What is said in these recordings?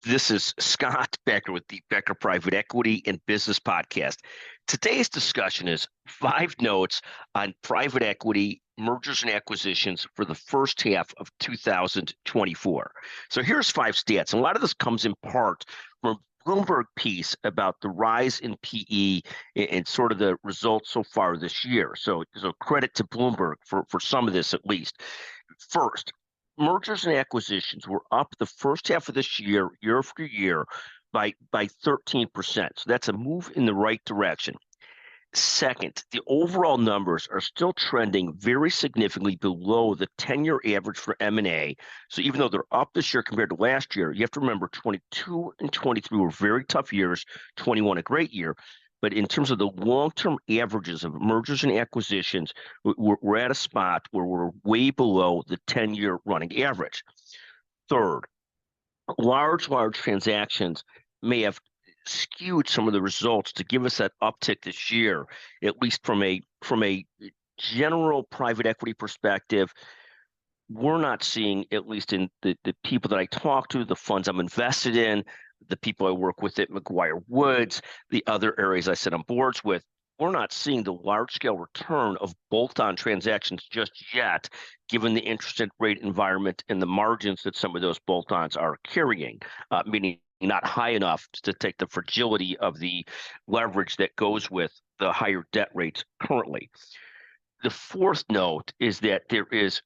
This is Scott Becker with the Becker Private Equity and Business Podcast. Today's discussion is 5 notes on private equity mergers and acquisitions for the first half of 2024. So here's 5 stats. And a lot of this comes in part from Bloomberg piece about the rise in PE and sort of the results so far this year. So credit to Bloomberg for some of this at least. First, mergers and acquisitions were up the first half of this year, year after year, by 13%. So that's a move in the right direction. Second, the overall numbers are still trending very significantly below the 10-year average for M&A. So even though they're up this year compared to last year, you have to remember 22 and 23 were very tough years, 21 a great year. But in terms of the long-term averages of mergers and acquisitions, we're at a spot where we're way below the 10-year running average. Third, large transactions may have skewed some of the results to give us that uptick this year, at least from a general private equity perspective. We're not seeing, at least in the people that I talk to, the funds I'm invested in, the people I work with at McGuire Woods, the other areas I sit on boards with, we're not seeing the large-scale return of bolt-on transactions just yet, given the interest rate environment and the margins that some of those bolt-ons are carrying, meaning not high enough to take the fragility of the leverage that goes with the higher debt rates currently. The fourth note is that there is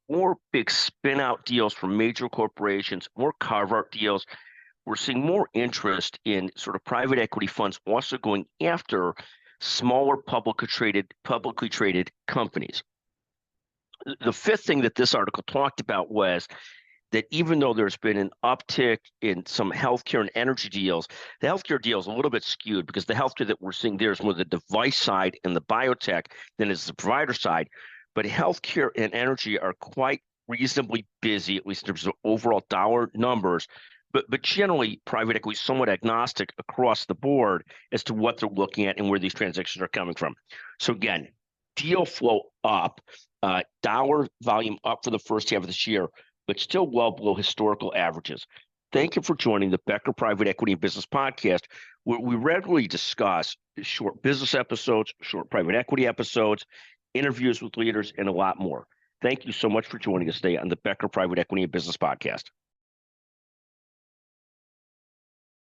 more big spin-out deals from major corporations, more carve-out deals. We're seeing more interest in sort of private equity funds also going after smaller publicly traded companies. The fifth thing that this article talked about was that even though there's been an uptick in some healthcare and energy deals, the healthcare deal is a little bit skewed because the healthcare that we're seeing there is more the device side and the biotech than is the provider side. But healthcare and energy are quite reasonably busy, at least in terms of overall dollar numbers. But generally, private equity is somewhat agnostic across the board as to what they're looking at and where these transactions are coming from. So again, deal flow up, dollar volume up for the first half of this year, but still well below historical averages. Thank you for joining the Becker Private Equity and Business Podcast, where we regularly discuss short business episodes, short private equity episodes, interviews with leaders, and a lot more. Thank you so much for joining us today on the Becker Private Equity and Business Podcast.